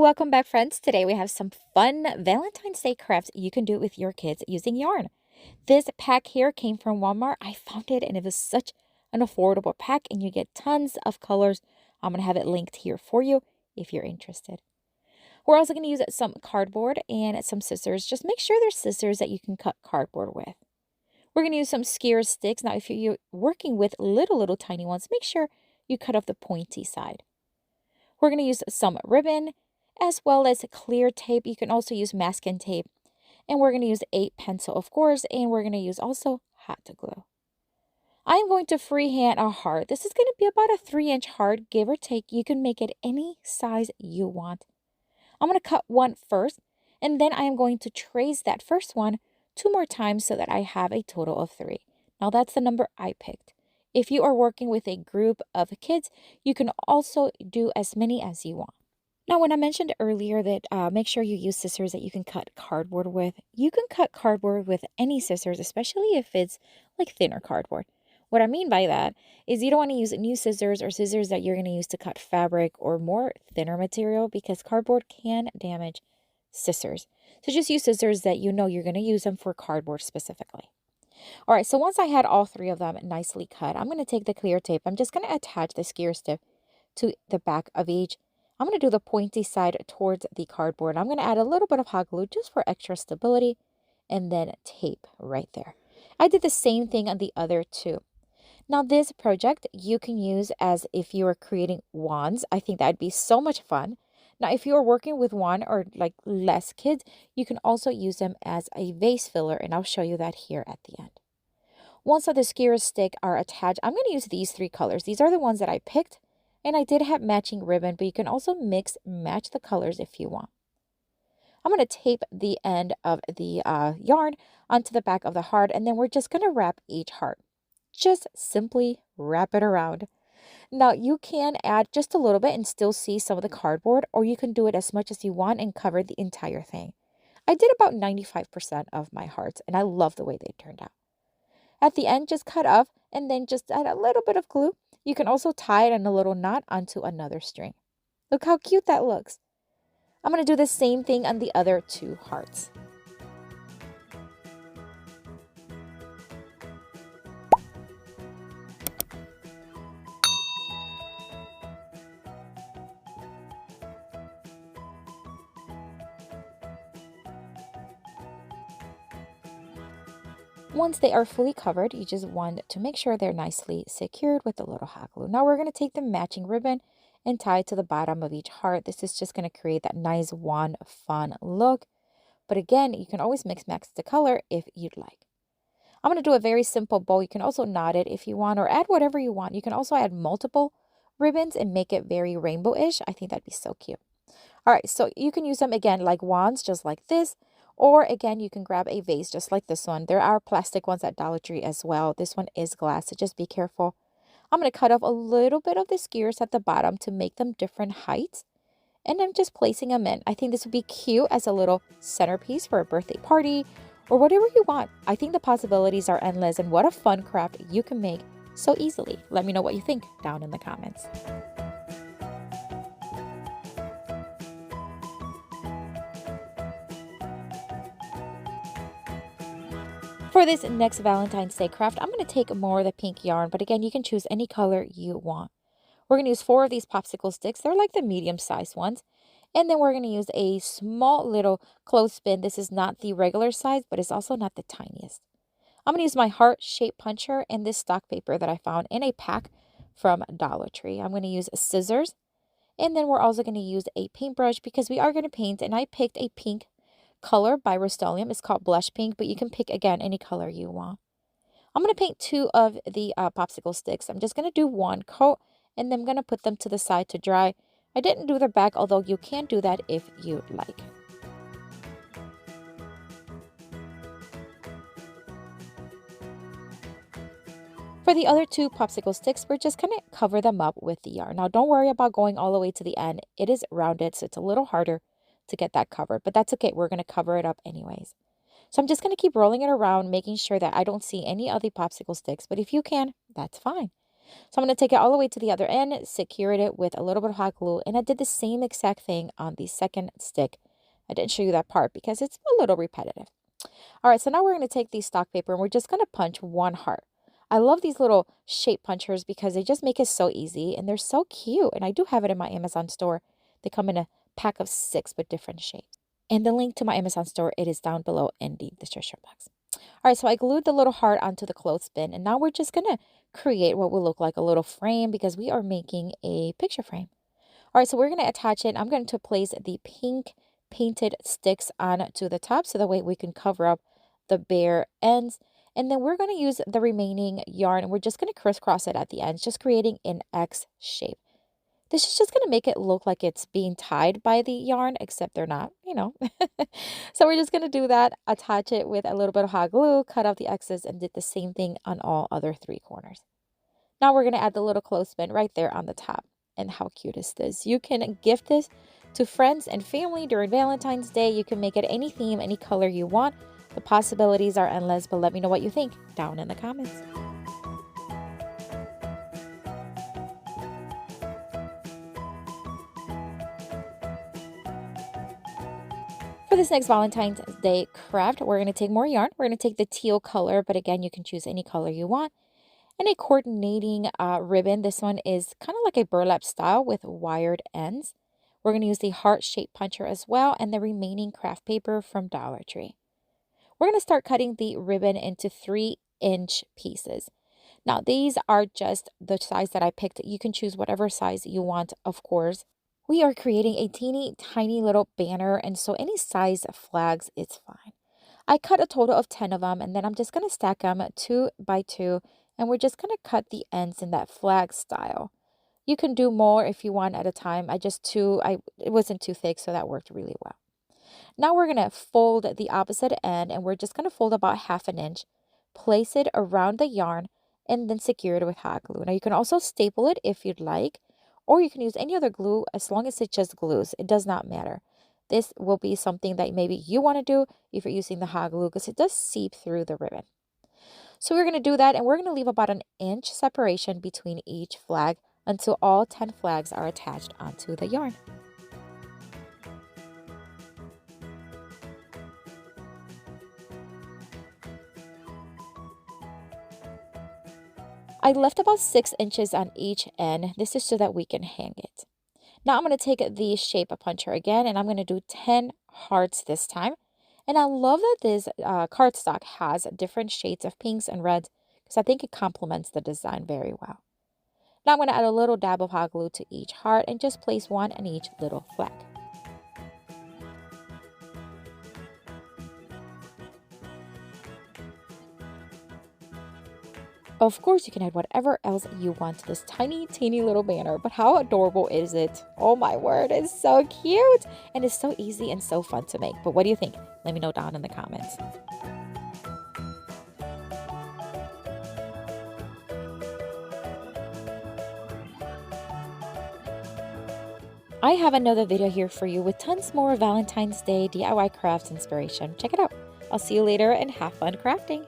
Welcome back, friends. Today we have some fun Valentine's Day crafts you can do with your kids using yarn. This pack here came from Walmart. I found it and it was such an affordable pack and you get tons of colors. I'm going to have it linked here for you if you're interested. We're also going to use some cardboard and some scissors. Just make sure they're scissors that you can cut cardboard with. We're going to use some skewer sticks. Now, if you're working with little tiny ones, make sure you cut off the pointy side. We're going to use some ribbon as well as clear tape. You can also use masking tape. And we're going to use a pencil, of course, and we're going to use also hot glue. I'm going to freehand a heart. This is going to be about a 3-inch heart, give or take. You can make it any size you want. I'm going to cut one first, and then I am going to trace that first one 2 more times so that I have a total of 3. Now that's the number I picked. If you are working with a group of kids, you can also do as many as you want. Now, when I mentioned earlier that make sure you use scissors that you can cut cardboard with, you can cut cardboard with any scissors, especially if it's like thinner cardboard. What I mean by that is you don't want to use new scissors or scissors that you're going to use to cut fabric or more thinner material because cardboard can damage scissors. So just use scissors that you know you're going to use them for cardboard specifically. All right, so once I had all 3 of them nicely cut, I'm going to take the clear tape. I'm just going to attach the skewer stick to the back of each. I'm going to do the pointy side towards the cardboard. I'm going to add a little bit of hot glue just for extra stability and then tape right there. I did the same thing on the other 2. Now this project you can use as if you are creating wands. I think that'd be so much fun. Now if you are working with one or like less kids, you can also use them as a vase filler, and I'll show you that here at the end. Once the skewer stick are attached, I'm going to use these 3 colors. These are the ones that I picked, and I did have matching ribbon, but you can also match the colors if you want. I'm going to tape the end of the yarn onto the back of the heart, and then we're just going to wrap each heart. Just simply wrap it around. Now, you can add just a little bit and still see some of the cardboard, or you can do it as much as you want and cover the entire thing. I did about 95% of my hearts, and I love the way they turned out. At the end, just cut off and then just add a little bit of glue. You can also tie it in a little knot onto another string. Look how cute that looks. I'm going to do the same thing on the other 2 hearts. Once they are fully covered, you just want to make sure they're nicely secured with a little hot glue. Now we're going to take the matching ribbon and tie it to the bottom of each heart. This is just going to create that nice wand fun look. But again, you can always mix match the color if you'd like. I'm going to do a very simple bow. You can also knot it if you want or add whatever you want. You can also add multiple ribbons and make it very rainbow-ish. I think that'd be so cute. All right, so you can use them again like wands, just like this. Or again, you can grab a vase just like this one. There are plastic ones at Dollar Tree as well. This one is glass, so just be careful. I'm going to cut off a little bit of the skewers at the bottom to make them different heights. And I'm just placing them in. I think this would be cute as a little centerpiece for a birthday party or whatever you want. I think the possibilities are endless, and what a fun craft you can make so easily. Let me know what you think down in the comments. For this next Valentine's Day craft, I'm going to take more of the pink yarn, but again, you can choose any color you want. We're going to use 4 of these popsicle sticks. They're like the medium-sized ones. And then we're going to use a small little clothespin. This is not the regular size, but it's also not the tiniest. I'm going to use my heart-shaped puncher and this stock paper that I found in a pack from Dollar Tree. I'm going to use scissors. And then we're also going to use a paintbrush because we are going to paint, and I picked a pink color by Rust-Oleum. It's called Blush Pink, but you can pick, again, any color you want. I'm going to paint 2 of the popsicle sticks. I'm just going to do 1 coat, and then I'm going to put them to the side to dry. I didn't do the back, although you can do that if you'd like. For the other 2 popsicle sticks, we're just going to cover them up with the yarn. Now, don't worry about going all the way to the end. It is rounded, so it's a little harder to get that covered, but that's okay. We're going to cover it up anyways. So I'm just going to keep rolling it around, making sure that I don't see any of the popsicle sticks, but if you can, that's fine. So I'm going to take it all the way to the other end, secured it with a little bit of hot glue, and I did the same exact thing on the second stick. I didn't show you that part because it's a little repetitive. All right, so now we're going to take the stock paper and we're just going to punch one heart. I love these little shape punchers because they just make it so easy and they're so cute. And I do have it in my Amazon store. They come in a pack of 6 with different shapes. And the link to my Amazon store, it is down below in the description box. All right, so I glued the little heart onto the clothespin, and now we're just going to create what will look like a little frame because we are making a picture frame. All right, so we're going to attach it. I'm going to place the pink painted sticks onto the top so that way we can cover up the bare ends. And then we're going to use the remaining yarn and we're just going to crisscross it at the ends, just creating an X shape. This is just going to make it look like it's being tied by the yarn, except they're not, you know. So we're just going to do that, attach it with a little bit of hot glue, cut out the X's, and did the same thing on all other 3 corners. Now we're going to add the little clothespin right there on the top. And how cute is this? You can gift this to friends and family during Valentine's Day. You can make it any theme, any color you want. The possibilities are endless, but let me know what you think down in the comments. For this next Valentine's Day craft, we're going to take more yarn. We're going to take the teal color, but again, you can choose any color you want. And a coordinating ribbon. This one is kind of like a burlap style with wired ends. We're going to use the heart shape puncher as well and the remaining craft paper from Dollar Tree. We're going to start cutting the ribbon into 3-inch pieces. Now, these are just the size that I picked. You can choose whatever size you want, of course. We are creating a teeny tiny little banner, and so any size flags is fine. I cut a total of 10 of them, and then I'm just going to stack them 2 by 2, and we're just going to cut the ends in that flag style. You can do more if you want at a time. It wasn't too thick, so that worked really well. Now we're going to fold the opposite end, and we're just going to fold about 1/2 inch, place it around the yarn, and then secure it with hot glue. Now you can also staple it if you'd like, or you can use any other glue as long as it just glues. It does not matter. This will be something that maybe you want to do if you're using the hot glue because it does seep through the ribbon. So we're going to do that, and we're going to leave about 1 inch separation between each flag until all 10 flags are attached onto the yarn. I left about 6 inches on each end. This is so that we can hang it. Now I'm going to take the shape puncher again, and I'm going to do 10 hearts this time. And I love that this cardstock has different shades of pinks and reds because I think it complements the design very well. Now I'm going to add a little dab of hot glue to each heart and just place one on each little flag. Of course, you can add whatever else you want to this tiny, teeny little banner, but how adorable is it? Oh my word, it's so cute! And it's so easy and so fun to make. But what do you think? Let me know down in the comments. I have another video here for you with tons more Valentine's Day DIY crafts inspiration. Check it out. I'll see you later and have fun crafting.